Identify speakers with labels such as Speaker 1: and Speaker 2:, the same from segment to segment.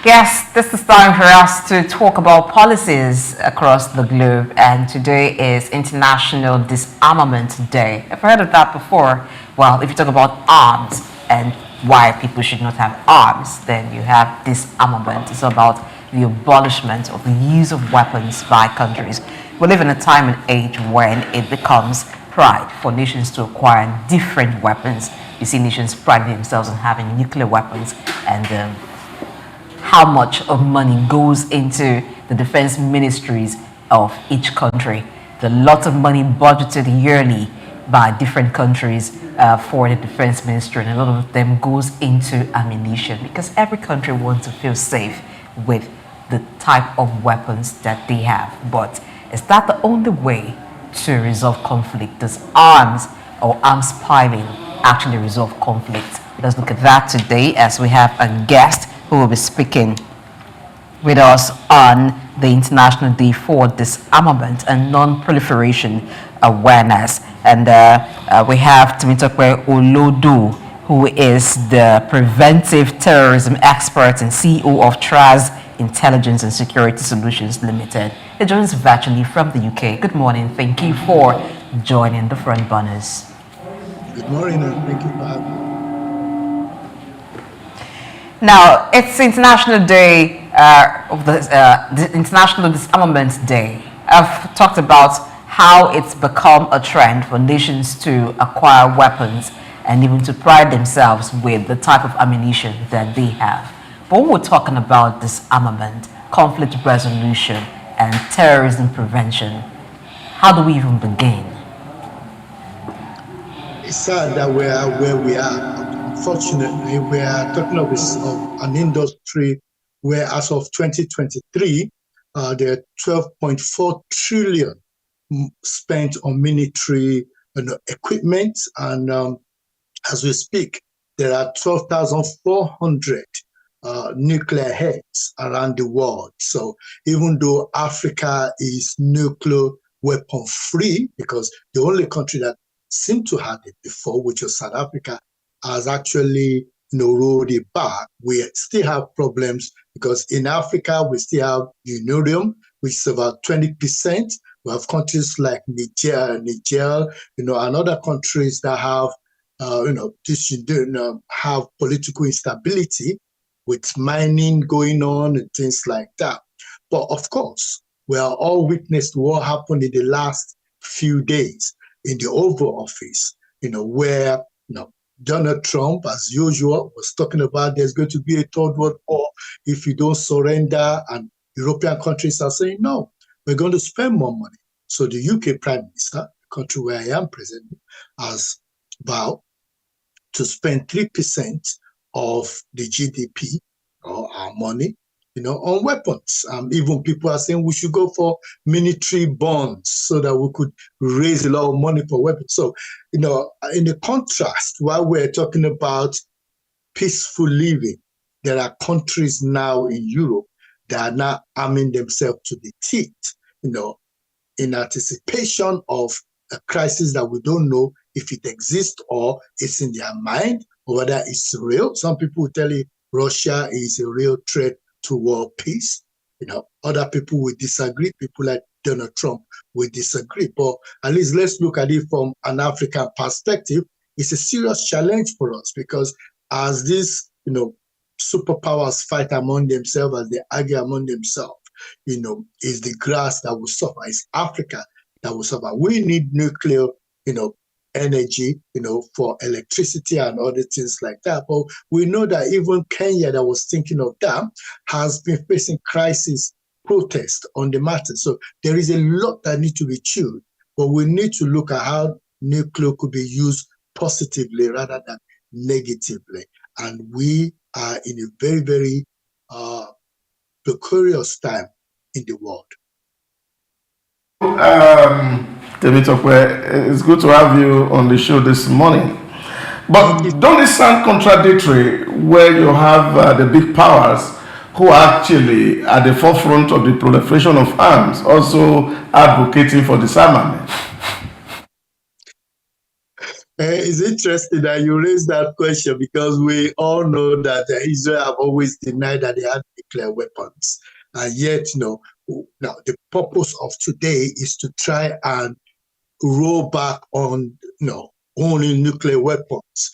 Speaker 1: Yes, this is time for us to talk about policies across the globe, and today is International Disarmament Day. I've heard of that before. Well, if you talk about arms and why people should not have arms, then you have disarmament. It's about the abolishment of the use of weapons by countries. We live in a time and age when it becomes pride for nations to acquire different weapons. You see nations priding themselves on having nuclear weapons, and how much of money goes into the defense ministries of each country. The lot of money budgeted yearly by different countries for the defense ministry, and a lot of them goes into ammunition because every country wants to feel safe with the type of weapons that they have. But is that the only way to resolve conflict? Does arms or arms piling actually resolve conflict? Let's look at that today as we have a guest who will be speaking with us on the International Day for Disarmament and Non-Proliferation Awareness. And we have Temitope Olodo, who is the Preventive Terrorism Expert and CEO of TRAZ Intelligence and Security Solutions Limited. He joins virtually from the UK. Good morning. Thank you for joining the front burners.
Speaker 2: Good morning, and thank you for having me.
Speaker 1: Now, it's International Day of the International Disarmament Day. I've talked about how it's become a trend for nations to acquire weapons and even to pride themselves with the type of ammunition that they have. But when we're talking about disarmament, conflict resolution, and terrorism prevention, how do we even begin?
Speaker 2: It's sad that we are where we are. Unfortunately, we are talking of an industry where, as of 2023, there are 12.4 trillion spent on military equipment, and as we speak, there are 12,400 nuclear heads around the world. So even though Africa is nuclear weapon free, because the only country that seemed to have it before, which was South Africa, has actually rolled it back. We still have problems because in Africa we still have uranium, which is about 20%. We have countries like Niger, and other countries that have have political instability with mining going on and things like that. But of course, we are all witness to what happened in the last few days in the Oval Office, where Donald Trump, as usual, was talking about there's going to be a third world war if you don't surrender, and European countries are saying, no, we're going to spend more money. So the UK Prime Minister, the country where I am present, has vowed to spend 3% of the GDP or our money, on weapons. Even people are saying we should go for military bonds so that we could raise a lot of money for weapons. So, in the contrast, while we're talking about peaceful living, there are countries now in Europe that are now arming themselves to the teeth, in anticipation of a crisis that we don't know if it exists or it's in their mind or whether it's real. Some people will tell you Russia is a real threat to world peace. Other people will disagree. People like Donald Trump will disagree. But at least let's look at it from an African perspective. It's a serious challenge for us because as these, superpowers fight among themselves, as they argue among themselves, is the grass that will suffer. It's Africa that will suffer. We need nuclear, energy, for electricity and other things like that. But we know that even Kenya, that was thinking of that, has been facing crisis protest on the matter. So there is a lot that needs to be chewed, but we need to look at how nuclear could be used positively rather than negatively. And we are in a very, very precarious time in the world.
Speaker 3: Temitope, it's good to have you on the show this morning. But don't it sound contradictory where you have the big powers who are actually at the forefront of the proliferation of arms also advocating for disarmament?
Speaker 2: It's interesting that you raised that question because we all know that Israel have always denied that they had nuclear weapons. And yet, now the purpose of today is to try and roll back on, owning nuclear weapons.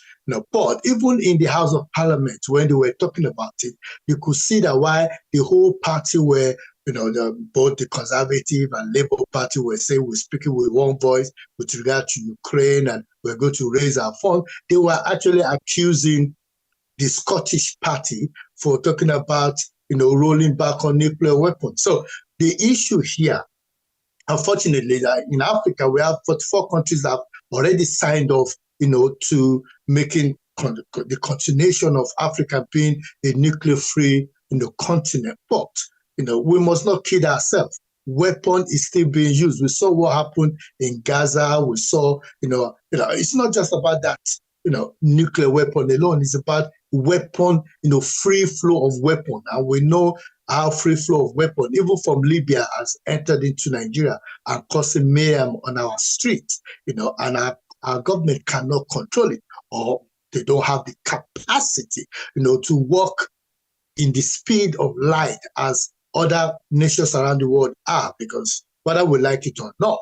Speaker 2: But even in the House of Parliament, when they were talking about it, you could see that why the whole party were, both the Conservative and Labour Party were saying we're speaking with one voice with regard to Ukraine and we're going to raise our fund. They were actually accusing the Scottish party for talking about, rolling back on nuclear weapons. So the issue here, unfortunately, in Africa, we have 44 countries that have already signed off, to making the continuation of Africa being a nuclear-free, continent. But, we must not kid ourselves. Weapon is still being used. We saw what happened in Gaza. We saw, it's not just about that, nuclear weapon alone. It's about weapon, free flow of weapon. And we know how free flow of weapon, even from Libya, has entered into Nigeria and causing mayhem on our streets, and our government cannot control it, or they don't have the capacity, to work in the speed of light as other nations around the world are, because whether we like it or not,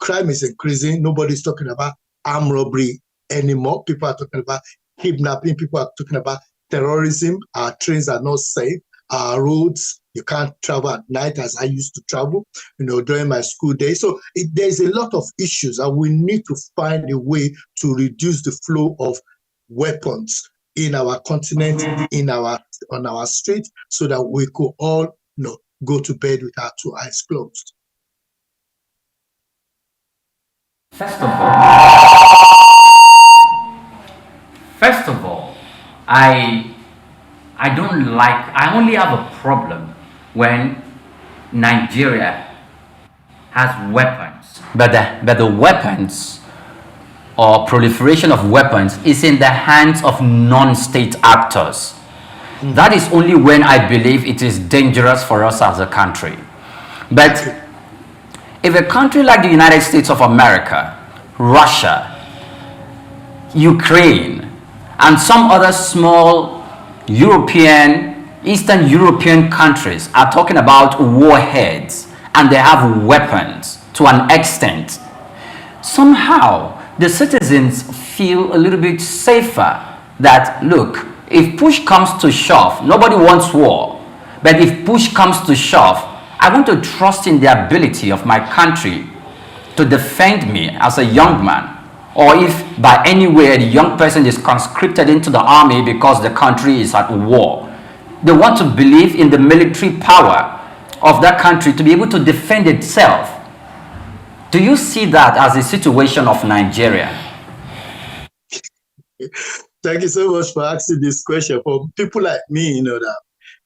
Speaker 2: crime is increasing. Nobody's talking about armed robbery anymore. People are talking about kidnapping. People are talking about terrorism. Our trains are not safe. Our roads, you can't travel at night as I used to travel, during my school days. So there's a lot of issues, and we need to find a way to reduce the flow of weapons in our continent, on our street, so that we could all, go to bed with our two eyes closed.
Speaker 4: First of all, I only have a problem when Nigeria has weapons, but the weapons or proliferation of weapons is in the hands of non-state actors. That is only when I believe it is dangerous for us as a country. But if a country like the United States of America, Russia, Ukraine, and some other small Eastern European countries are talking about warheads and they have weapons to an extent, somehow the citizens feel a little bit safer that, look, if push comes to shove, nobody wants war, but if push comes to shove, I want to trust in the ability of my country to defend me as a young man. Or if by any way the young person is conscripted into the army because the country is at war, they want to believe in the military power of that country to be able to defend itself. Do you see that as a situation of Nigeria?
Speaker 2: Thank you so much for asking this question. For people like me, that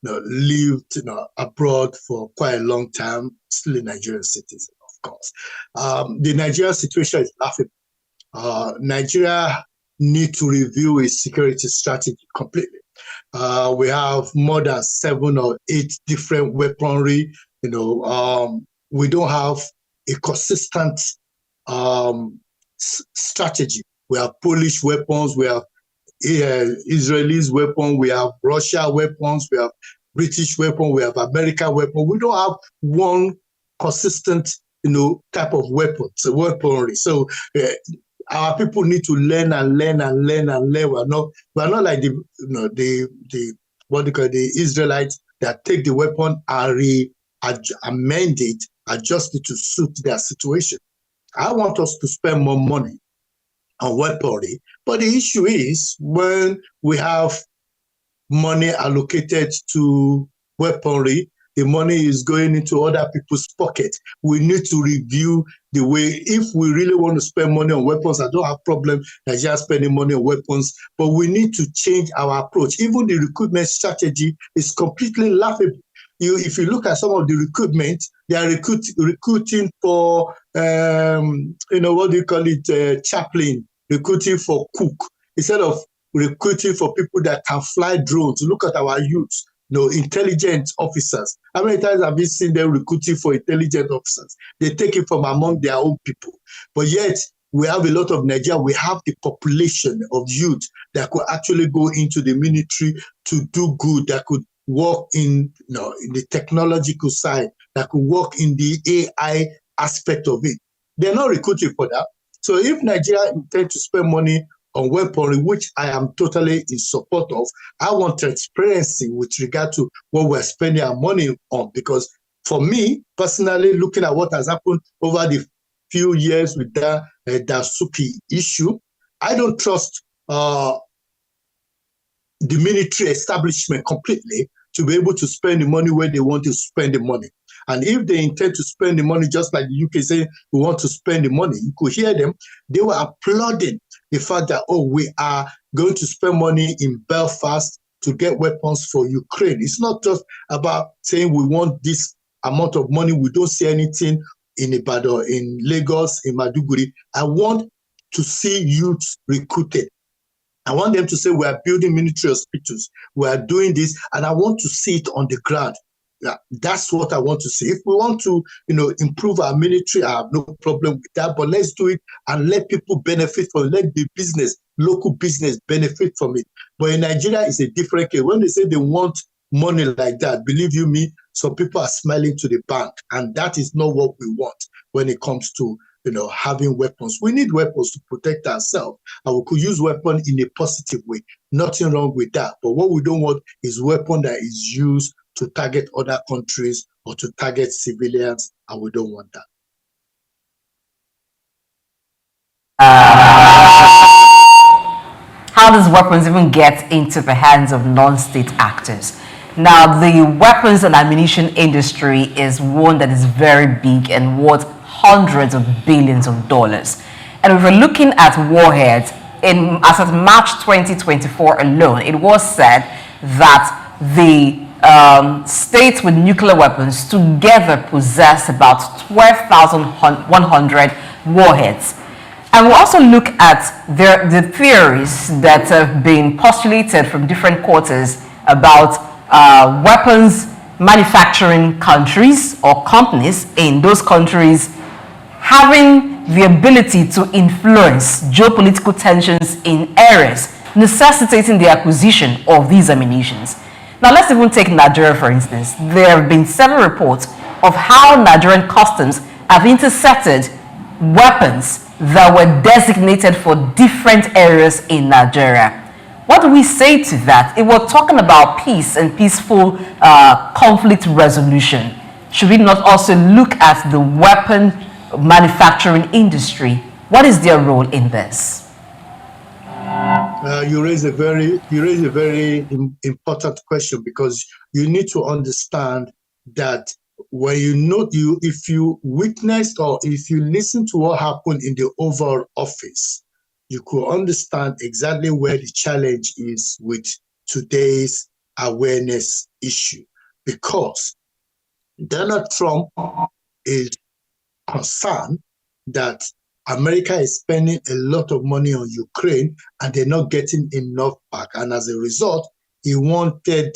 Speaker 2: lived abroad for quite a long time, still a Nigerian citizen, of course. The Nigerian situation is laughable. Nigeria need to review its security strategy completely. We have more than 7 or 8 different weaponry. We don't have a consistent strategy. We have Polish weapons, we have Israelis weapons, we have Russia weapons, we have British weapons, we have American weapons. We don't have one consistent, type of weaponry. So our people need to learn and learn and learn and learn. We're not like the Israelites that take the weapon and amend it, adjust it to suit their situation. I want us to spend more money on weaponry, but the issue is when we have money allocated to weaponry, the money is going into other people's pockets. We need to review the way, if we really want to spend money on weapons. I don't have problem Nigeria spending money on weapons, but we need to change our approach. Even the recruitment strategy is completely laughable. If you look at some of the recruitment, they are recruiting for, chaplain, recruiting for cook, instead of recruiting for people that can fly drones. Look at our youth, intelligent officers. How many times have you seen them recruiting for intelligent officers? They take it from among their own people. But yet, we have a lot of Nigeria, we have the population of youth that could actually go into the military to do good, that could work in, in the technological side, that could work in the AI aspect of it. They're not recruiting for that. So if Nigeria intends to spend money on weaponry, which I am totally in support of, I want transparency with regard to what we're spending our money on. Because for me, personally, looking at what has happened over the few years with that Dasuki issue, I don't trust the military establishment completely to be able to spend the money where they want to spend the money. And if they intend to spend the money, just like the UK saying we want to spend the money, you could hear them, they were applauding the fact that, oh, we are going to spend money in Belfast to get weapons for Ukraine. It's not just about saying we want this amount of money. We don't see anything in Ibadan, in Lagos, in Maduguri. I want to see youth recruited. I want them to say we are building military hospitals, we are doing this, and I want to see it on the ground. That's what I want to see. If we want to, improve our military, I have no problem with that. But let's do it and let people benefit from it. Let the business, local business, benefit from it. But in Nigeria, it's a different case. When they say they want money like that, believe you me, some people are smiling to the bank, and that is not what we want when it comes to having weapons. We need weapons to protect ourselves, and we could use weapons in a positive way. Nothing wrong with that. But what we don't want is weapon that is used to target other countries or to target civilians, and we don't want that.
Speaker 1: How does weapons even get into the hands of non-state actors? Now, the weapons and ammunition industry is one that is very big and worth hundreds of billions of dollars. And if we're looking at warheads, as of March 2024 alone, it was said that the states with nuclear weapons together possess about 12,100 warheads. And we'll also look at the theories that have been postulated from different quarters about weapons manufacturing countries or companies in those countries having the ability to influence geopolitical tensions in areas necessitating the acquisition of these ammunitions. Now, let's even take Nigeria, for instance. There have been several reports of how Nigerian customs have intercepted weapons that were designated for different areas in Nigeria. What do we say to that? If we're talking about peace and peaceful conflict resolution, should we not also look at the weapon manufacturing industry? What is their role in this?
Speaker 2: You raise a very important question, because you need to understand that when if you witnessed or if you listen to what happened in the Oval Office, you could understand exactly where the challenge is with today's awareness issue. Because Donald Trump is concerned that America is spending a lot of money on Ukraine and they're not getting enough back. And as a result, he wanted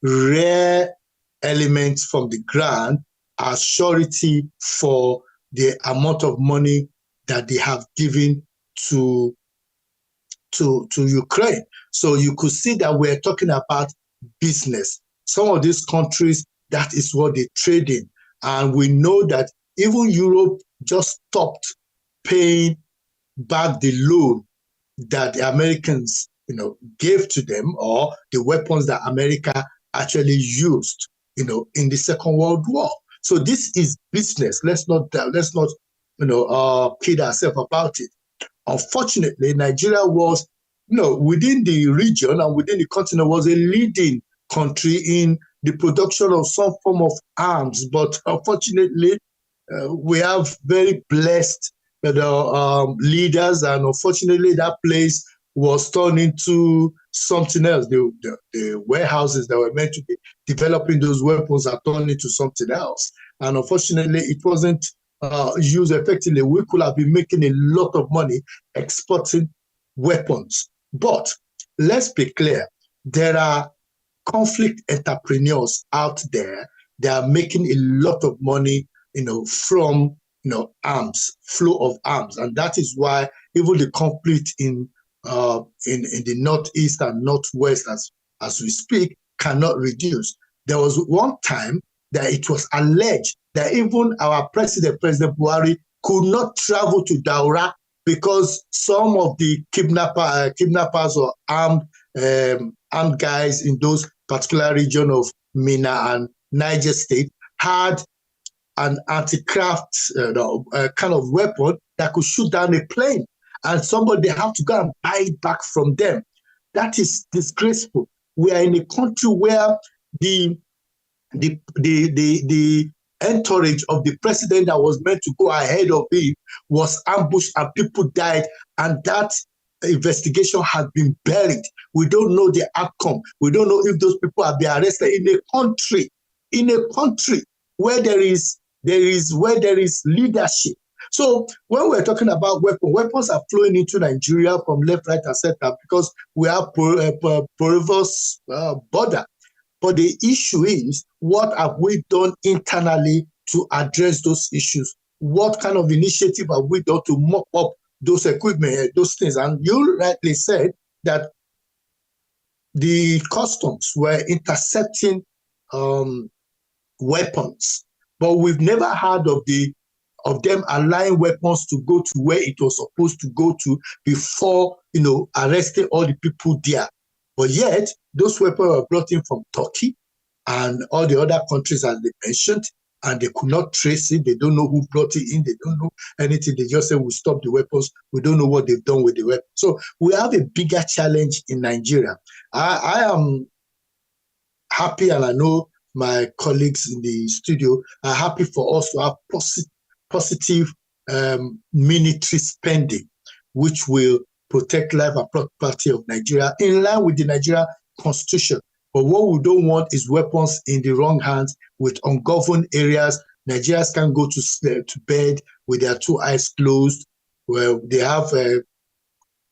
Speaker 2: rare elements from the ground as surety for the amount of money that they have given to Ukraine. So you could see that we're talking about business. Some of these countries, that is what they trade in. And we know that even Europe just stopped paying back the loan that the Americans, gave to them, or the weapons that America actually used, in the Second World War. So this is business. Let's not kid ourselves about it. Unfortunately, Nigeria was, within the region and within the continent, was a leading country in the production of some form of arms. But unfortunately, we have very blessed leaders, and unfortunately, that place was turned into something else. The warehouses that were meant to be developing those weapons are turned into something else. And unfortunately, it wasn't used effectively. We could have been making a lot of money exporting weapons. But let's be clear, there are conflict entrepreneurs out there that are making a lot of money, from arms, flow of arms, and that is why even the conflict in the northeast and northwest, as we speak, cannot reduce. There was one time that it was alleged that even our President Buhari, could not travel to Daura because some of the kidnappers or armed guys in those particular region of Mina and Niger State had an anti-craft kind of weapon that could shoot down a plane, and somebody had to go and buy it back from them. That is disgraceful. We are in a country where the entourage of the president that was meant to go ahead of him was ambushed and people died, and that investigation has been buried. We don't know the outcome. We don't know if those people have been arrested in a country where there is leadership. So when we're talking about weapons are flowing into Nigeria from left, right, and center because we have porous border. But the issue is, what have we done internally to address those issues? What kind of initiative have we done to mop up those equipment, those things? And you rightly said that the customs were intercepting weapons, but we've never heard of them allowing weapons to go to where it was supposed to go to before, arresting all the people there. But yet, those weapons were brought in from Turkey and all the other countries, as they mentioned, and they could not trace it. They don't know who brought it in. They don't know anything. They just say, we stop the weapons. We don't know what they've done with the weapons. So we have a bigger challenge in Nigeria. I am happy, and I know my colleagues in the studio are happy for us to have positive military spending, which will protect life and property of Nigeria in line with the Nigeria Constitution. But what we don't want is weapons in the wrong hands with ungoverned areas. Nigerians can't go to bed with their two eyes closed, where they have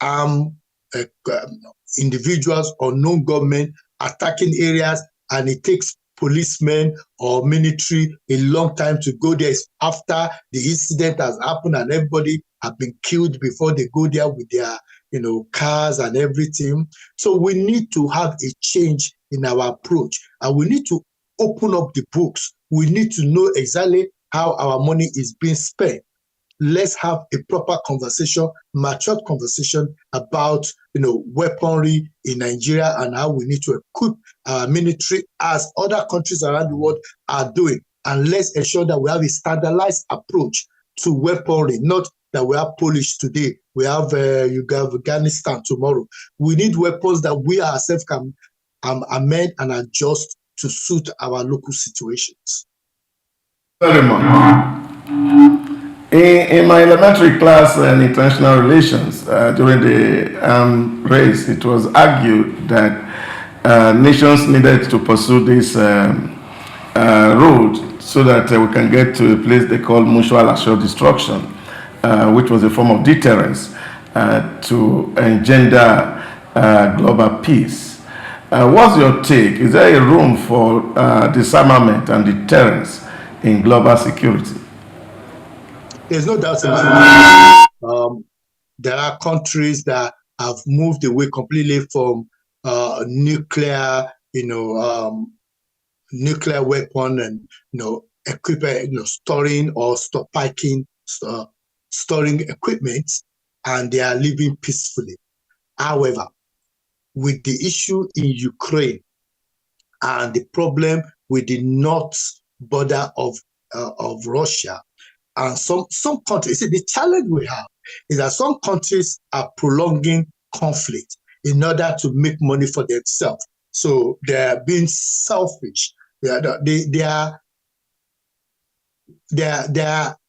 Speaker 2: armed individuals or non-government attacking areas, and it takes policemen or military a long time to go there after the incident has happened and everybody have been killed before they go there with their cars and everything. So we need to have a change in our approach, and we need to open up the books. We need to know exactly how our money is being spent. Let's have a proper conversation, matured conversation about weaponry in Nigeria and how we need to equip our military as other countries around the world are doing. And let's ensure that we have a standardized approach to weaponry, not that we have Polish today, we have Afghanistan tomorrow. We need weapons that we ourselves can amend and adjust to suit our local situations.
Speaker 3: Very much. In my elementary class in international relations, during the race, it was argued that nations needed to pursue this road so that we can get to a place they call mutual assured destruction, which was a form of deterrence to engender global peace. What's your take? Is there a room for disarmament and deterrence in global security?
Speaker 2: There's no doubt about it. There are countries that have moved away completely from nuclear, nuclear weapon and equipment, storing or stockpiling, storing equipment, and they are living peacefully. However, with the issue in Ukraine and the problem with the north border of Russia, and some countries, the challenge we have is that some countries are prolonging conflict in order to make money for themselves. So they are being selfish. Their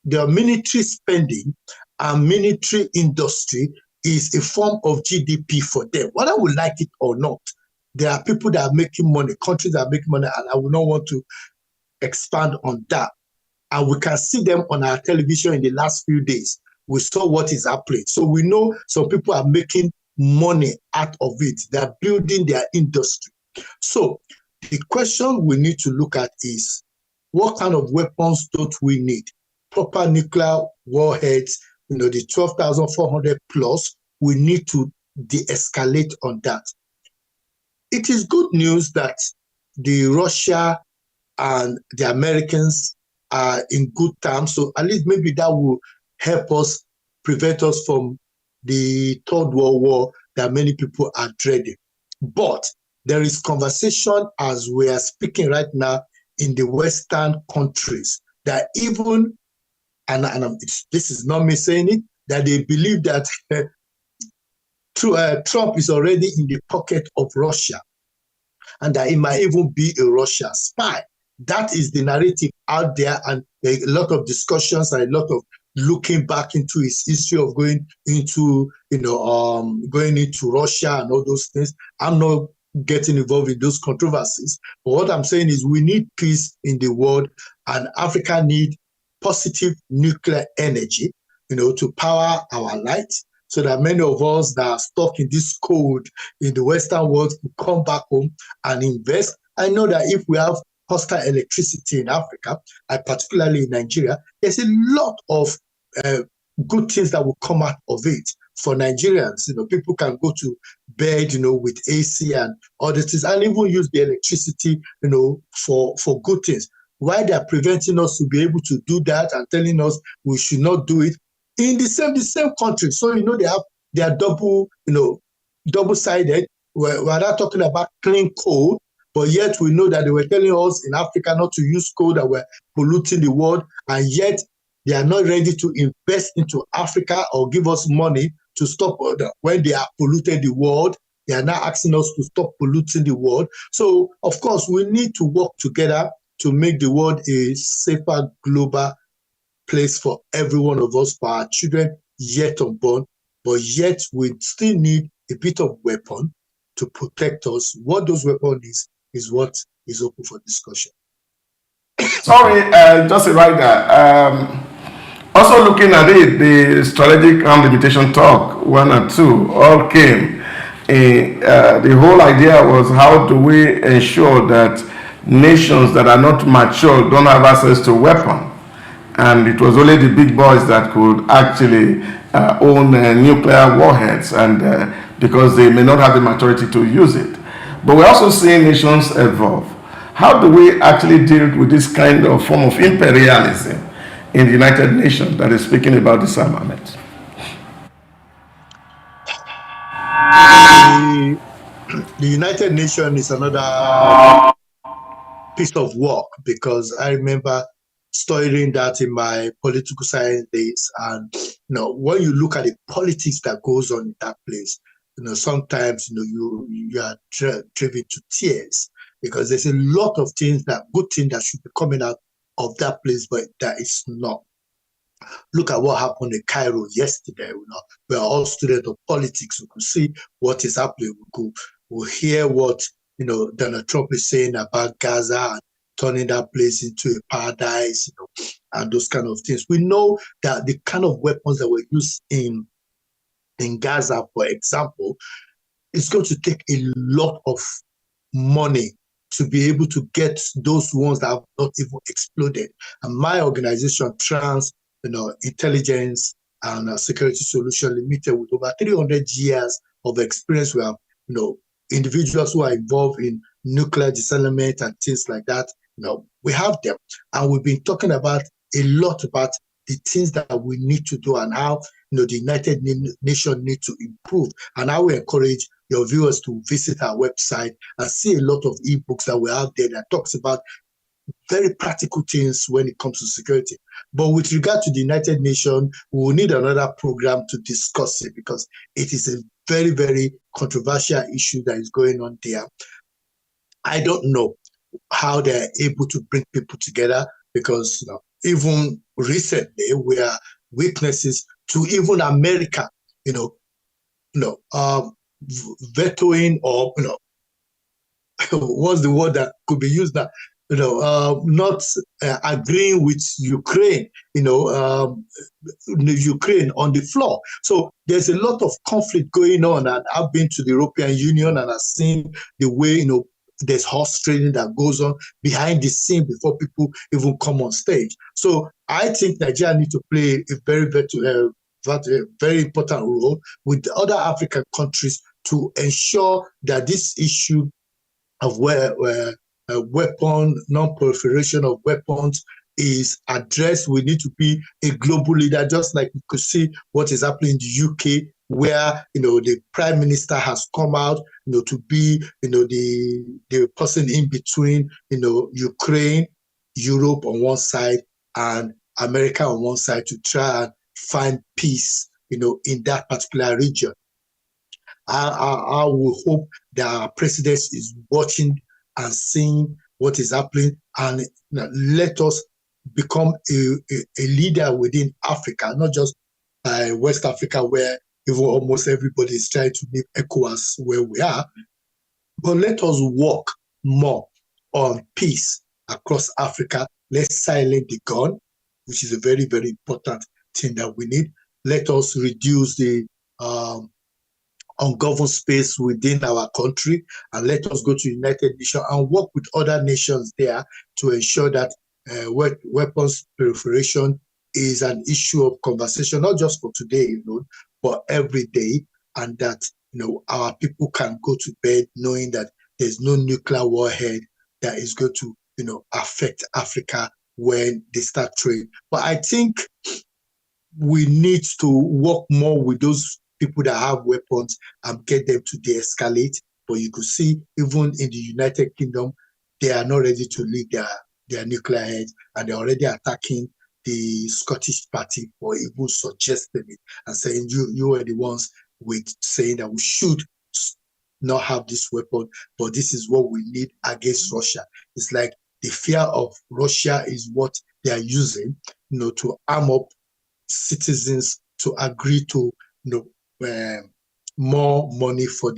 Speaker 2: military spending and military industry is a form of GDP for them, whether we like it or not. There are people that are making money, countries that are making money, and I would not want to expand on that. And we can see them on our television in the last few days. We saw what is happening. So we know some people are making money out of it. They're building their industry. So the question we need to look at is, what kind of weapons don't we need? proper nuclear warheads, the 12,400 plus, we need to de-escalate on that. It is good news that the Russia and the Americans are in good terms. So at least maybe that will help us, prevent us from the Third World War that many people are dreading. But there is conversation as we are speaking right now in the Western countries that even, and this is not me saying it, that they believe that Trump is already in the pocket of Russia and that he might even be a Russia spy. That is the narrative out there, and a lot of discussions and a lot of looking back into his history of going into, going into Russia and all those things. I'm not getting involved in those controversies, but what I'm saying is we need peace in the world, and Africa needs positive nuclear energy, to power our light, so that many of us that are stuck in this cold in the Western world will come back home and invest. I know that if we have hostile electricity in Africa, and particularly in Nigeria, there's a lot of good things that will come out of it for Nigerians. People can go to bed, with AC and other things, and even use the electricity, for good things. Why they're preventing us to be able to do that and telling us we should not do it in the same country. So they are double-sided. We're not talking about clean coal, but yet we know that they were telling us in Africa not to use coal, that we're polluting the world, and yet they are not ready to invest into Africa or give us money to stop when they are polluted the world. They are now asking us to stop polluting the world. So, of course, we need to work together to make the world a safer global place for every one of us, for our children yet unborn, but yet we still need a bit of weapon to protect us. What those weapons is what is open for discussion.
Speaker 3: Sorry, just right there. Also looking at it, the strategic arm limitation talk 1 and 2 all came. The whole idea was, how do we ensure that nations that are not mature don't have access to weapons? And it was only the big boys that could actually own nuclear warheads, and because they may not have the maturity to use it. But we're also seeing nations evolve. How do we actually deal with this kind of form of imperialism in the United Nations that is speaking about disarmament?
Speaker 2: The United Nations is another piece of work, because I remember studying that in my political science days. And when you look at the politics that goes on in that place, sometimes you are driven to tears, because there's a lot of good things that should be coming out of that place, but that is not. Look at what happened in Cairo yesterday. We are all students of politics. We could see what is happening. We'll hear what Donald Trump is saying about Gaza and turning that place into a paradise, and those kind of things. We know that the kind of weapons that were used in Gaza, for example, is going to take a lot of money to be able to get those ones that have not even exploded. And my organization, TRAZ, Intelligence and Security Solution Limited, with over 300 years of experience, we have individuals who are involved in nuclear disarmament and things like that. We have them, and we've been talking about a lot about the things that we need to do, and how the United Nations need to improve. And I will encourage your viewers to visit our website and see a lot of ebooks that we have there that talks about very practical things when it comes to security. But with regard to the United Nations, we will need another program to discuss it, because it is a very, very controversial issue that is going on there. I don't know how they're able to bring people together, because even recently we are witnesses to even America, vetoing, or what's the word that could be used now? Not agreeing with Ukraine, Ukraine on the floor. So there's a lot of conflict going on, and I've been to the European Union and I've seen the way, there's horse training that goes on behind the scene before people even come on stage. So I think Nigeria needs to play a very important role with the other African countries to ensure that this issue of weapon non-proliferation of weapons is addressed. We need to be a global leader, just like we could see what is happening in the UK, where the Prime Minister has come out to be the person in between Ukraine, Europe on one side and America on one side to try and find peace in that particular region. I will hope that our president is watching and seeing what is happening, and let us become a leader within Africa, not just West Africa, where even almost everybody is trying to leave ECOWAS where we are, but let us work more on peace across Africa. Let's silence the gun, which is a very, very important thing that we need. Let us reduce the ungoverned space within our country, and let us go to United Nations and work with other nations there to ensure that weapons proliferation is an issue of conversation, not just for today, but every day, and that our people can go to bed knowing that there's no nuclear warhead that is going to affect Africa when they start trade. But I think we need to work more with those people that have weapons and get them to de-escalate. But you could see even in the United Kingdom, they are not ready to leave their nuclear heads, and they're already attacking the Scottish party for even suggesting it and saying you are the ones with saying that we should not have this weapon, but this is what we need against Russia. It's like the fear of Russia is what they are using, to arm up citizens to agree to, more money for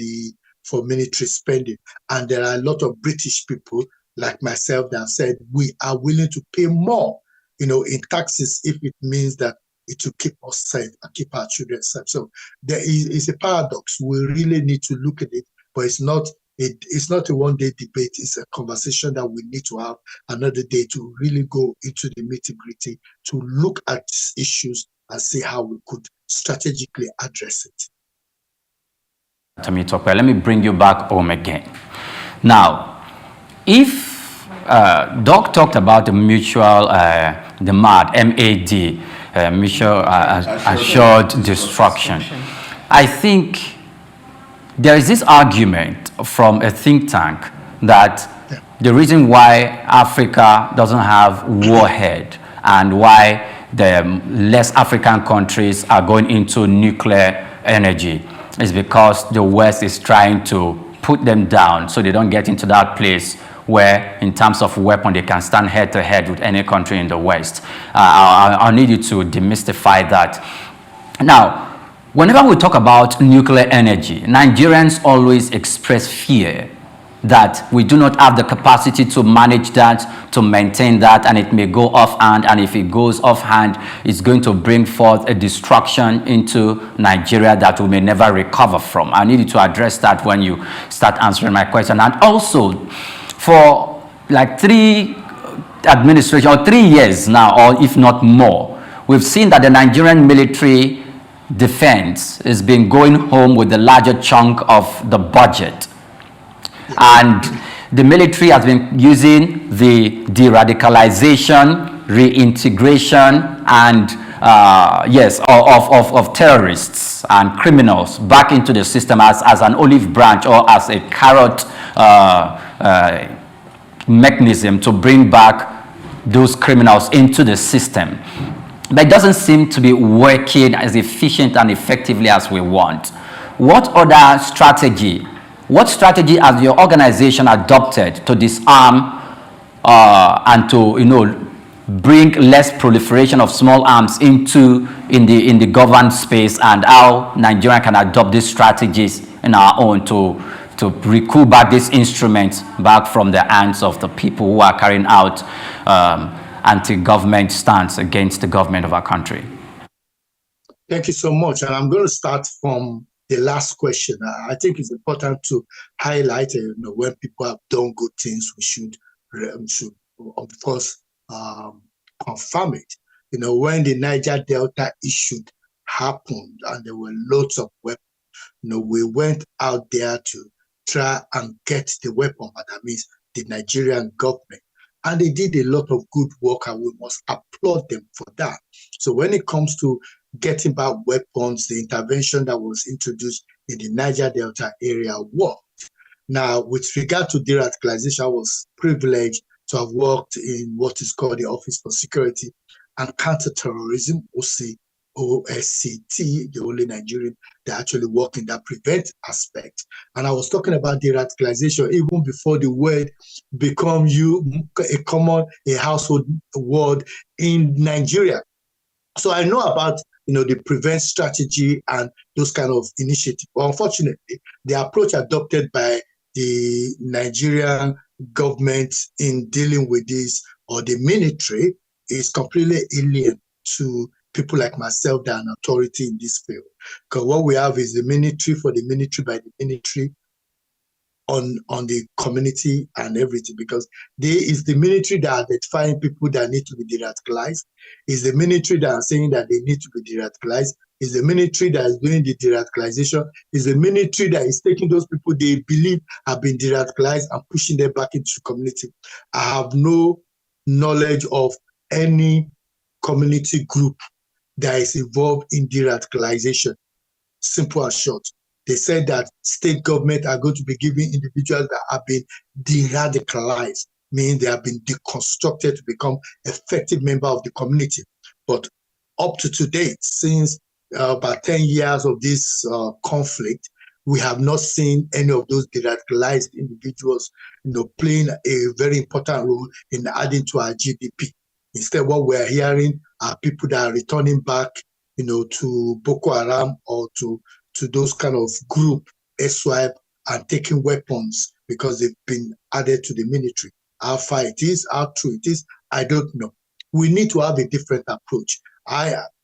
Speaker 2: military spending. And there are a lot of British people like myself that have said we are willing to pay more, in taxes if it means that it will keep us safe and keep our children safe. So there is a paradox. We really need to look at it, but it's not a one-day debate. It's a conversation that we need to have another day to really go into the nitty-gritty, to look at issues and see how we could strategically address it.
Speaker 4: Temitope, let me bring you back home again. Now, if Doc talked about the mutual, the MAD, M-A-D, mutual assured destruction. I think there is this argument from a think tank that the reason why Africa doesn't have warhead and why the less African countries are going into nuclear energy is because the West is trying to put them down so they don't get into that place where in terms of weapon they can stand head to head with any country in the West. I'll need you to demystify that. Now, whenever we talk about nuclear energy, Nigerians always express fear that we do not have the capacity to manage that, to maintain that, and it may go offhand, and if it goes offhand, it's going to bring forth a destruction into Nigeria that we may never recover from. I need you to address that when you start answering my question. And also, for like 3 administration or 3 years now, or if not more, we've seen that the Nigerian military defense has been going home with the larger chunk of the budget. And the military has been using the de-radicalization, reintegration, and of terrorists and criminals back into the system as an olive branch or as a carrot mechanism to bring back those criminals into the system. But it doesn't seem to be working as efficient and effectively as we want. What strategy has your organization adopted to disarm and to bring less proliferation of small arms in the governed space, and how Nigeria can adopt these strategies in our own to recoup back these instruments back from the hands of the people who are carrying out anti-government stance against the government of our country?
Speaker 2: Thank you so much. And I'm going to start from the last question, I think it's important to highlight, when people have done good things, we should of course, confirm it. When the Niger Delta issue happened and there were loads of weapons, we went out there to try and get the weapon, that means the Nigerian government. And they did a lot of good work, and we must applaud them for that. So when it comes to getting back weapons, the intervention that was introduced in the Niger Delta area worked. Now, with regard to de-radicalization, I was privileged to have worked in what is called the Office for Security and Counterterrorism, OSCT, the only Nigerian that actually work in that prevent aspect. And I was talking about de-radicalization even before the word become a household word in Nigeria. So I know about the prevent strategy and those kind of initiatives. But unfortunately, the approach adopted by the Nigerian government in dealing with this, or the military, is completely alien to people like myself that are an authority in this field. Because what we have is the military for the military by the military on the community and everything, because is the military that are identifying people that need to be de-radicalized. Is the military that are saying that they need to be de-radicalized. Is the military that is doing the de-radicalization. Is the military that is taking those people they believe have been de-radicalized and pushing them back into the community. I have no knowledge of any community group that is involved in de-radicalization. Simple and short. They said that state government are going to be giving individuals that have been de-radicalized, meaning they have been deconstructed to become effective member of the community. But up to today, since about 10 years of this conflict, we have not seen any of those de-radicalized individuals, playing a very important role in adding to our GDP. Instead, what we're hearing are people that are returning back, to Boko Haram or to those kind of group, SWIPE, and taking weapons because they've been added to the military. How far it is, how true it is, I don't know. We need to have a different approach.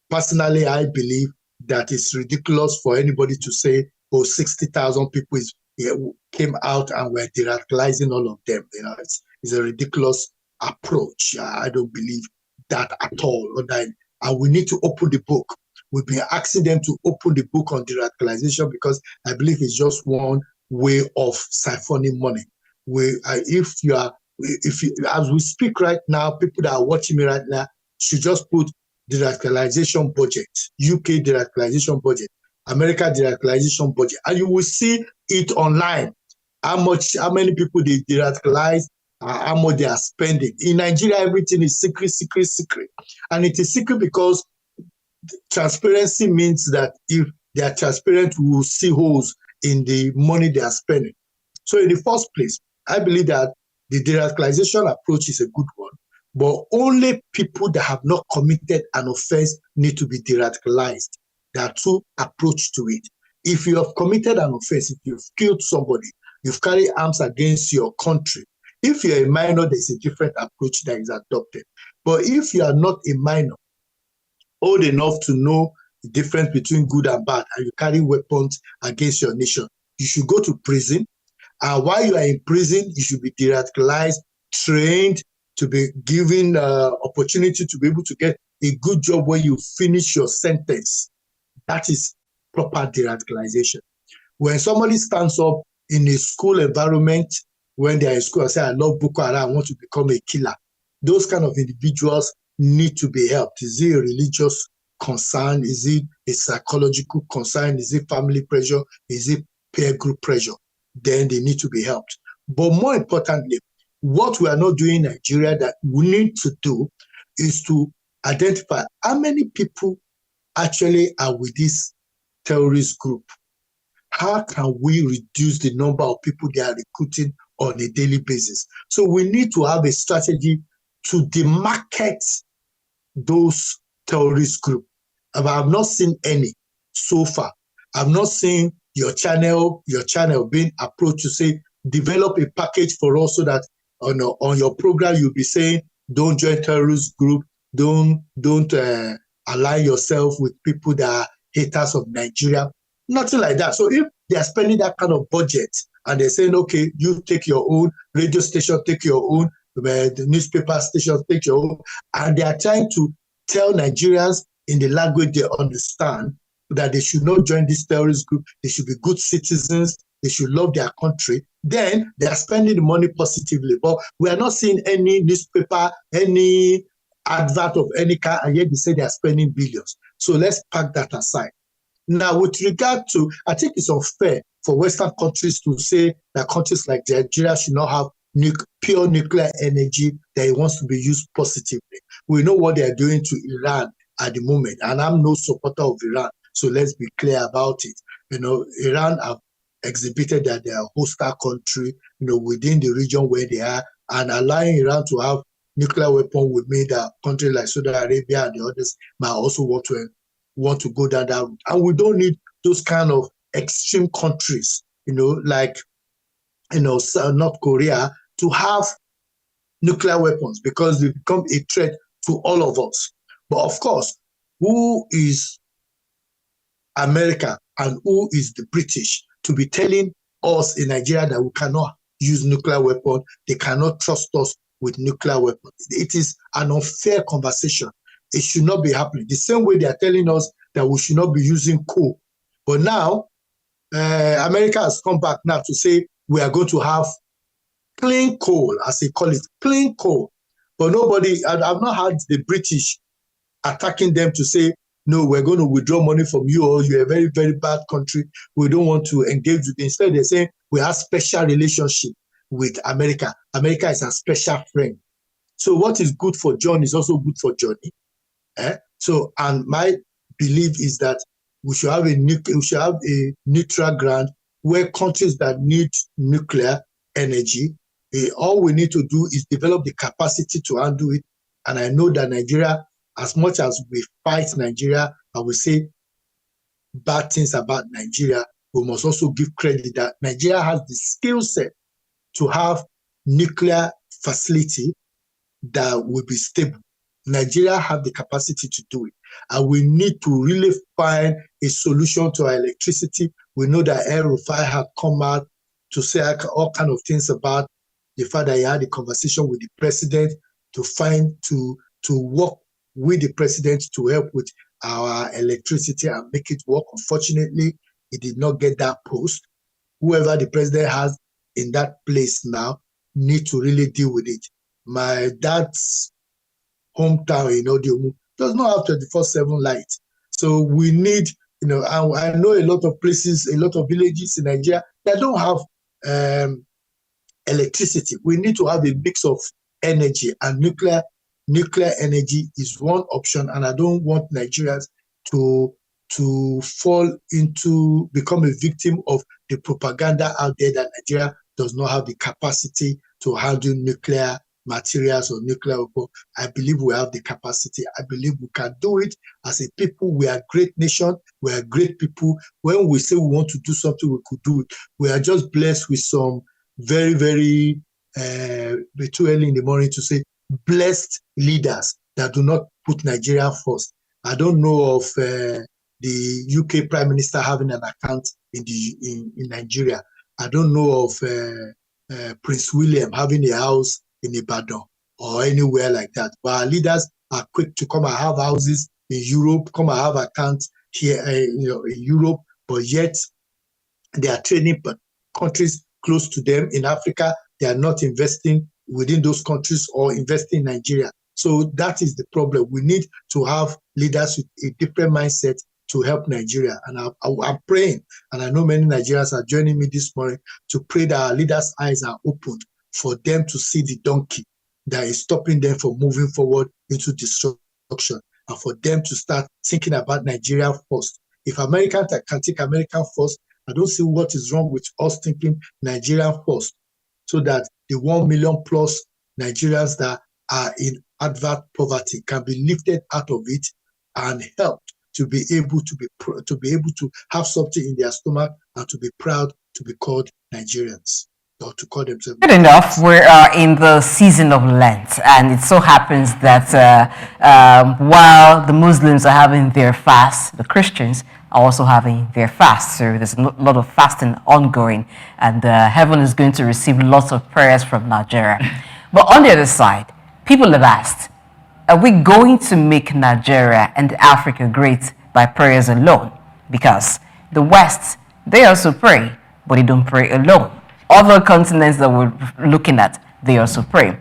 Speaker 2: Personally, I believe that it's ridiculous for anybody to say, 60,000 people came out and were de-radicalizing all of them. It's a ridiculous approach. I don't believe that at all. And we need to open the book. We've been asking them to open the book on de-radicalization because I believe it's just one way of siphoning money. As we speak right now, people that are watching me right now should just put de-radicalization budget, UK de-radicalization budget, America de-radicalization budget, and you will see it online. How many people they de-radicalize, how much they are spending. In Nigeria, everything is secret. And it is secret because transparency means that if they are transparent, we will see holes in the money they are spending. So in the first place, I believe that the de-radicalization approach is a good one, but only people that have not committed an offense need to be de-radicalized. There are two approaches to it. If you have committed an offense, if you've killed somebody, you've carried arms against your country, if you're a minor, there's a different approach that is adopted. But if you are not a minor, old enough to know the difference between good and bad, and you carry weapons against your nation, you should go to prison. And while you are in prison, you should be de-radicalized, trained, to be given opportunity to be able to get a good job when you finish your sentence. That is proper de-radicalization. When somebody stands up in a school environment, when they are in school and say, I love Boko Haram, I want to become a killer, those kind of individuals need to be helped. Is it a religious concern? Is it a psychological concern? Is it family pressure? Is it peer group pressure? Then they need to be helped. But more importantly, what we are not doing in Nigeria that we need to do is to identify how many people actually are with this terrorist group. How can we reduce the number of people they are recruiting on a daily basis? So we need to have a strategy to demarcate those terrorist groups. But I've not seen any so far. I've not seen your channel being approached to say, develop a package for us so that on your program you'll be saying, don't join terrorist group, don't align yourself with people that are haters of Nigeria. Nothing like that. So if they are spending that kind of budget and they're saying, okay, you take your own radio station, take your own, the newspaper station, take your own, and they are trying to tell Nigerians in the language they understand that they should not join this terrorist group, they should be good citizens, they should love their country, then they are spending the money positively. But we are not seeing any newspaper, any advert of any kind, and yet they say they are spending billions. So let's pack that aside. Now, with regard to, I think it's unfair for Western countries to say that countries like Nigeria should not have pure nuclear energy, that it wants to be used positively. We know what they are doing to Iran at the moment, and I'm no supporter of Iran, so let's be clear about it. You know, Iran have exhibited that they are a hostile country, you know, within the region where they are, and allowing Iran to have nuclear weapon would mean that countries like Saudi Arabia and the others might also want to go down that route. And we don't need those kind of extreme countries, you know, like, you know, North Korea, to have nuclear weapons, because they become a threat to all of us. But of course, who is America and who is the British to be telling us in Nigeria that we cannot use nuclear weapons, they cannot trust us with nuclear weapons? It is an unfair conversation. It should not be happening. The same way they are telling us that we should not be using coal. But now, America has come back now to say we are going to have clean coal, as they call it, clean coal. But nobody, I've not heard the British attacking them to say, no, we're going to withdraw money from you, or you're a very, very bad country, we don't want to engage with you. Instead, they're saying we have special relationship with America. America is a special friend. So what is good for John is also good for Johnny. So, and my belief is that we should have a neutral ground where countries that need nuclear energy, all we need to do is develop the capacity to handle it. And I know that Nigeria, as much as we fight Nigeria and we say bad things about Nigeria, we must also give credit that Nigeria has the skill set to have nuclear facility that will be stable. Nigeria have the capacity to do it. And we need to really find a solution to our electricity. We know that El-Rufai had come out to say all kind of things about the fact that he had a conversation with the president to work with the president to help with our electricity and make it work. Unfortunately, he did not get that post. Whoever the president has in that place now need to really deal with it. My dad's hometown in Odiomu does not have 24/7 light. So we need, you know, I know a lot of places, a lot of villages in Nigeria that don't have electricity. We need to have a mix of energy, and nuclear energy is one option. And I don't want Nigerians to become a victim of the propaganda out there that Nigeria does not have the capacity to handle nuclear materials or nuclear weapons. I believe we have the capacity. I believe we can do it. As a people, we are a great nation. We are great people. When we say we want to do something, we could do it. We are just blessed with some very, very, too early in the morning to say, blessed leaders that do not put Nigeria first. I don't know of the UK Prime Minister having an account in Nigeria. I don't know of Prince William having a house in Ibadan or anywhere like that. But our leaders are quick to come and have houses in Europe, come and have accounts here, in Europe, but yet they are trading countries close to them. In Africa, they are not investing within those countries or investing in Nigeria. So that is the problem. We need to have leaders with a different mindset to help Nigeria. And I'm praying, and I know many Nigerians are joining me this morning to pray that our leaders' eyes are opened for them to see the donkey that is stopping them from moving forward into destruction, and for them to start thinking about Nigeria first. If Americans can take America first, I don't see what is wrong with us thinking Nigeria first, so that the 1 million plus Nigerians that are in advert poverty can be lifted out of it and helped to be able to have something in their stomach and to be proud to be called Nigerians, or to call themselves.
Speaker 1: Good enough. We're in the season of Lent, and it so happens that while the Muslims are having their fast, the Christians are are also having their fast. So there's a lot of fasting ongoing, and heaven is going to receive lots of prayers from Nigeria. But on the other side, people have asked, are we going to make Nigeria and Africa great by prayers alone? Because the West, they also pray, but they don't pray alone. Other continents that we're looking at, they also pray.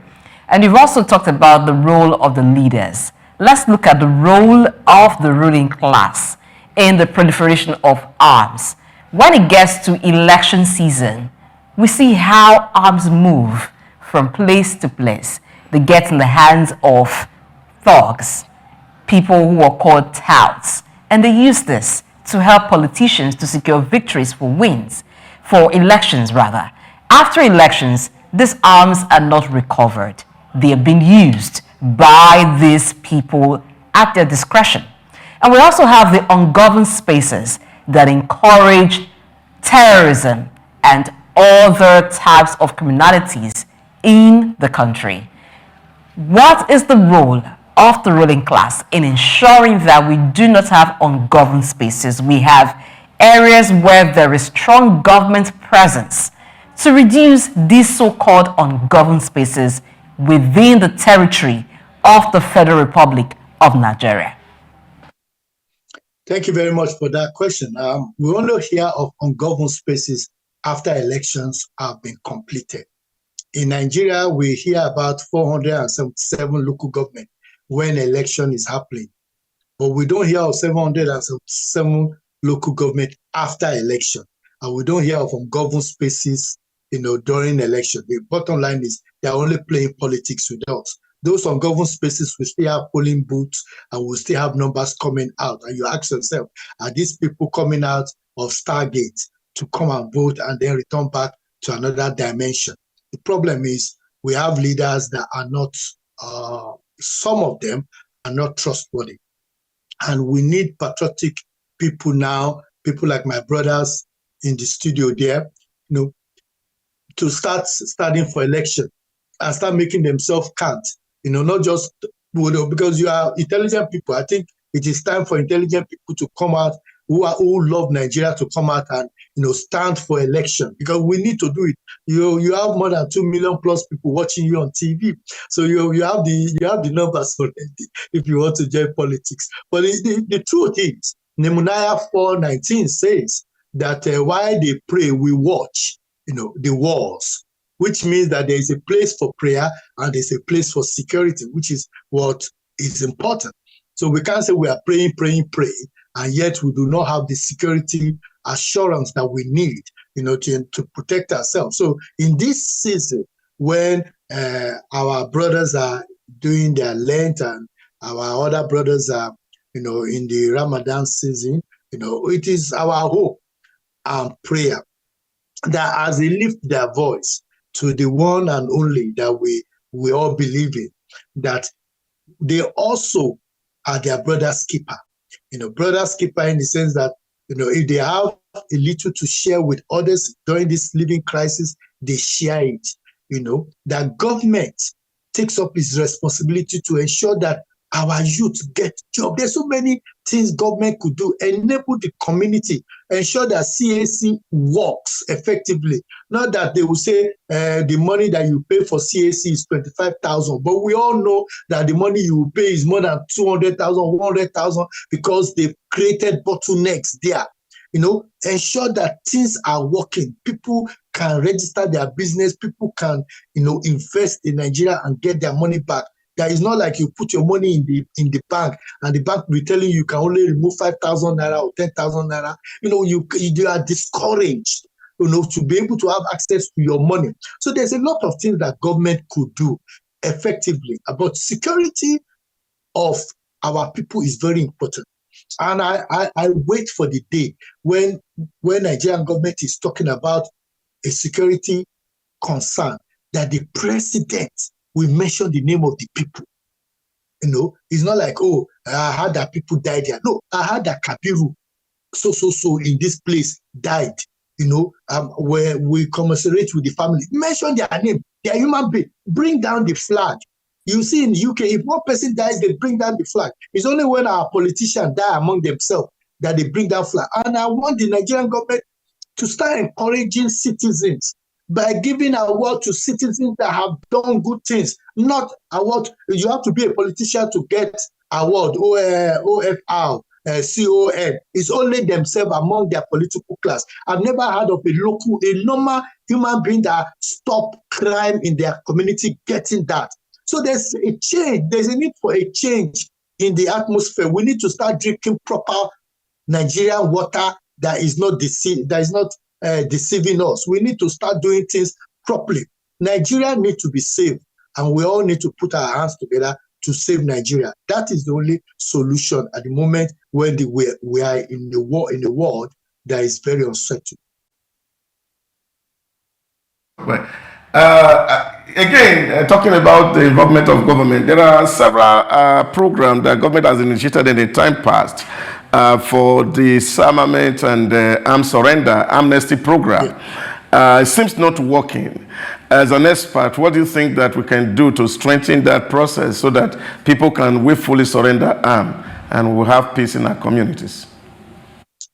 Speaker 1: And you've also talked about the role of the leaders. Let's look at the role of the ruling class in the proliferation of arms. When it gets to election season, we see how arms move from place to place. They get in the hands of thugs, people who are called touts, and they use this to help politicians to secure victories for wins, for elections rather. After elections, these arms are not recovered. They are being used by these people at their discretion. And we also have the ungoverned spaces that encourage terrorism and other types of criminalities in the country. What is the role of the ruling class in ensuring that we do not have ungoverned spaces? We have areas where there is strong government presence to reduce these so-called ungoverned spaces within the territory of the Federal Republic of Nigeria.
Speaker 2: Thank you very much for that question. We only hear of ungoverned spaces after elections have been completed. In Nigeria, we hear about 477 local government when election is happening, but we don't hear of 777 local government after election, and we don't hear of ungoverned spaces, during election. The bottom line is they're only playing politics with us. Those ungoverned spaces will still have polling booths and will still have numbers coming out. And you ask yourself, are these people coming out of Stargate to come and vote and then return back to another dimension? The problem is we have leaders that are not, some of them are not trustworthy. And we need patriotic people now, people like my brothers in the studio there, to start studying for election and start making themselves count, not just, because you are intelligent people. I think it is time for intelligent people to come out who love Nigeria to come out and, stand for election, because we need to do it. You have more than 2 million plus people watching you on TV. So you have the numbers already if you want to join politics. But the truth is, Nehemiah 4:19 says that while they pray, we watch, the wars, which means that there is a place for prayer and there's a place for security, which is what is important. So we can't say we are praying, and yet we do not have the security assurance that we need, to protect ourselves. So in this season, when our brothers are doing their Lent and our other brothers are, in the Ramadan season, it is our hope and prayer that as they lift their voice to the one and only that we all believe in, that they also are their brother's keeper. Brother's keeper in the sense that, if they have a little to share with others during this living crisis, they share it. That government takes up its responsibility to ensure that our youth get jobs. There's so many things government could do. Enable the community, ensure that CAC works effectively. Not that they will say the money that you pay for CAC is 25,000, but we all know that the money you will pay is more than 200,000, 100,000, because they've created bottlenecks there. Ensure that things are working. People can register their business. People can, invest in Nigeria and get their money back. That is not like you put your money in the bank and the bank will be telling you can only remove 5,000 naira or 10,000 naira. You are discouraged, to be able to have access to your money. So there's a lot of things that government could do effectively. About security of our people is very important. And I wait for the day when Nigerian government is talking about a security concern, that the president will mention the name of the people. It's not like, oh, I heard that people died here. No, I heard that Kabiru, so in this place died. Where we commiserate with the family. Mention their name. They are human beings. Bring down the flag. You see in the UK, if one person dies, they bring down the flag. It's only when our politicians die among themselves that they bring that flag. And I want the Nigerian government to start encouraging citizens by giving award to citizens that have done good things. Not award, you have to be a politician to get award, OFR, CON. It's only themselves among their political class. I've never heard of a normal human being that stop crime in their community getting that. So there's a change. There's a need for a change in the atmosphere. We need to start drinking proper Nigerian water that is not deceiving us. We need to start doing things properly. Nigeria needs to be saved, and we all need to put our hands together to save Nigeria. That is the only solution at the moment when we are in a world that is very uncertain.
Speaker 3: Well, again, talking about the involvement of government, there are several programs that government has initiated in the time past for the disarmament and armed surrender amnesty program. Yeah. It seems not working. As an expert, what do you think that we can do to strengthen that process so that people can willfully surrender arms and we'll have peace in our communities?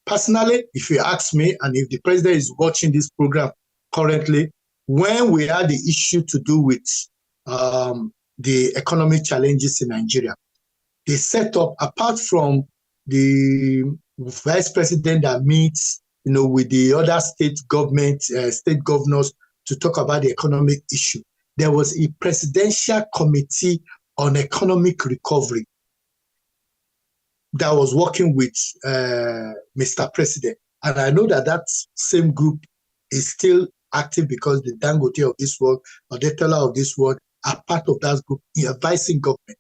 Speaker 2: Personally, if you ask me, and if the president is watching this program currently, when we had the issue to do with the economic challenges in Nigeria, they set up, apart from the vice president that meets, with the other state governors to talk about the economic issue, there was a presidential committee on economic recovery that was working with Mr. President. And I know that same group is still active because the Dangote of this world or the Teller of this world are part of that group advising government.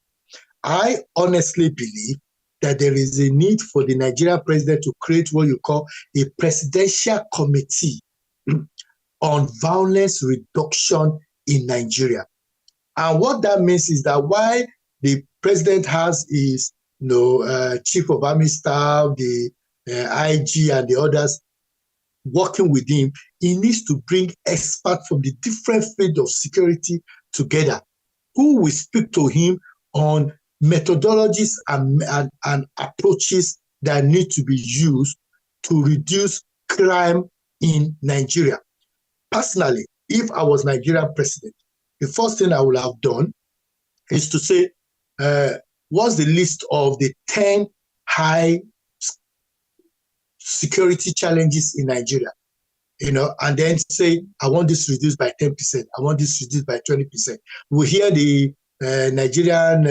Speaker 2: I honestly believe that there is a need for the Nigerian president to create what you call a presidential committee on violence reduction in Nigeria. And what that means is that while the president has his chief of army staff, the IG and the others working with him, he needs to bring experts from the different fields of security together who will speak to him on methodologies and approaches that need to be used to reduce crime in Nigeria. Personally, if I was Nigerian president, the first thing I would have done is to say, what's the list of the 10 high security challenges in Nigeria? And then say, I want this reduced by 10%. I want this reduced by 20%. We hear the Nigerian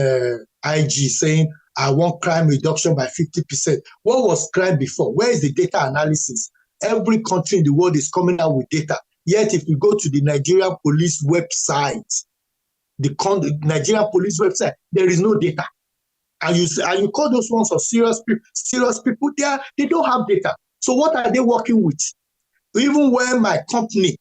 Speaker 2: IG saying, I want crime reduction by 50%. What was crime before? Where is the data analysis? Every country in the world is coming out with data. Yet, if you go to the Nigerian police website, the Nigerian police website, there is no data. And you call those ones of serious people, they don't have data. So what are they working with? Even when my company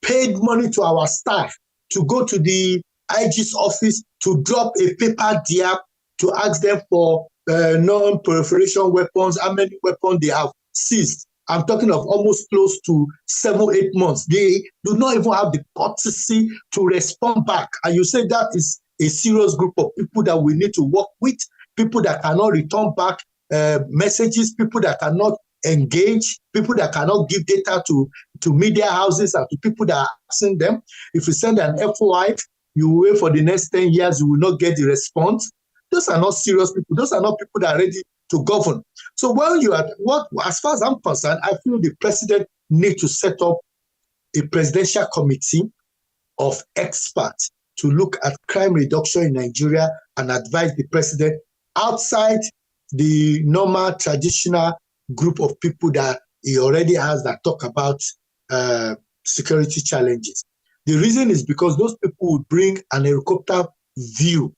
Speaker 2: paid money to our staff to go to the IG's office to drop a paper there to ask them for non-proliferation weapons, how many weapons they have seized. I'm talking of almost close to 7-8 months. They do not even have the courtesy to respond back. And you say that is a serious group of people that we need to work with, people that cannot return back messages, people that cannot engage, people that cannot give data to media houses and to people that are asking them. If you send an FOI, you wait for the next 10 years, you will not get the response. Those are not serious people. Those are not people that are ready to govern. So when you are, as far as I'm concerned, I feel the president needs to set up a presidential committee of experts to look at crime reduction in Nigeria and advise the president outside the normal traditional group of people that he already has that talk about security challenges. The reason is because those people would bring an helicopter view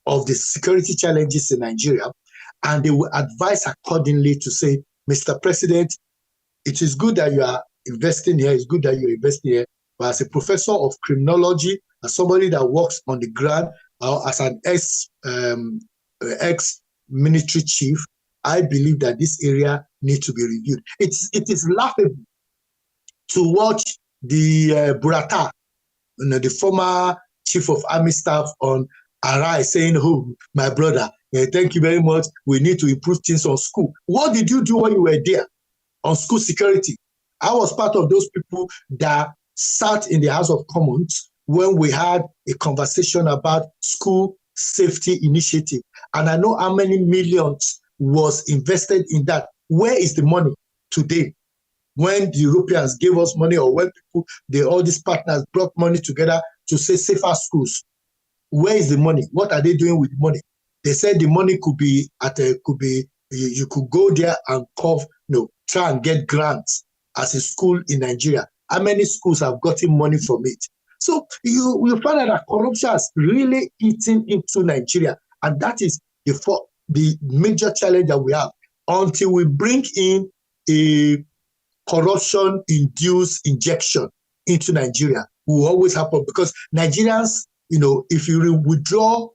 Speaker 2: of the security challenges in Nigeria, and they will advise accordingly to say, Mr. President, it is good that you are investing here, it's good that you're investing here, but as a professor of criminology, as somebody that works on the ground, or as an ex-military chief, I believe that this area needs to be reviewed. It is laughable to watch the Burata, the former chief of army staff on Arise saying, oh, my brother, Thank you very much. We need to improve things on school. What did you do when you were there on school security? I was part of those people that sat in the House of Commons when we had a conversation about school safety initiative. And I know how many millions was invested in that. Where is the money today? When the Europeans gave us money, or when people, all these partners brought money together to say safer schools, where is the money? What are they doing with the money? They said the money could be you could go there and try and get grants as a school in Nigeria. How many schools have gotten money from it? So you find out that corruption has really eaten into Nigeria, and that is the major challenge that we have. Until we bring in a corruption-induced injection into Nigeria, will always happen, because Nigerians, if you withdraw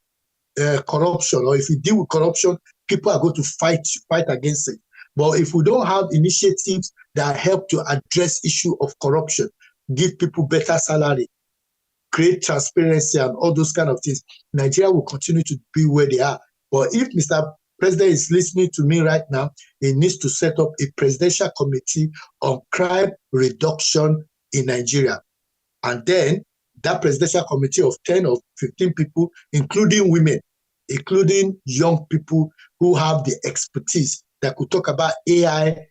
Speaker 2: corruption, or if you deal with corruption, people are going to fight against it. But if we don't have initiatives that help to address issue of corruption, give people better salary, create transparency, and all those kind of things, Nigeria will continue to be where they are. But if Mr. President is listening to me right now, he needs to set up a presidential committee on crime reduction in Nigeria. And then that presidential committee of 10 or 15 people, including women, including young people who have the expertise, that could talk about AI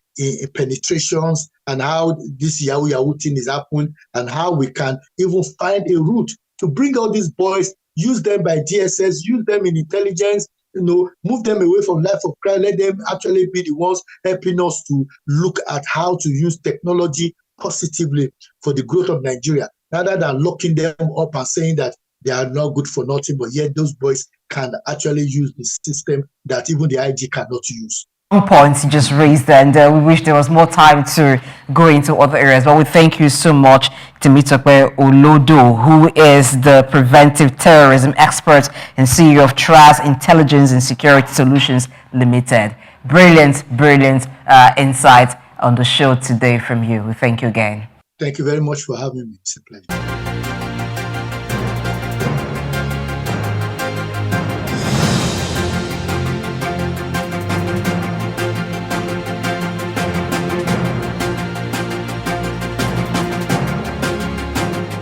Speaker 2: penetrations and how this Yahoo thing is happening, and how we can even find a route to bring all these boys, use them by DSS, use them in intelligence, move them away from life of crime, let them actually be the ones helping us to look at how to use technology positively for the growth of Nigeria, rather than locking them up and saying that they are not good for nothing, but yet those boys can actually use the system that even the IG cannot use.
Speaker 1: One point you just raised, and we wish there was more time to go into other areas, but we thank you so much, Temitope Olodo, who is the preventive terrorism expert and CEO of TRAZ Intelligence and Security Solutions Limited. Brilliant insight on the show today from you. We thank you again.
Speaker 2: Thank you very much for having me. It's a pleasure.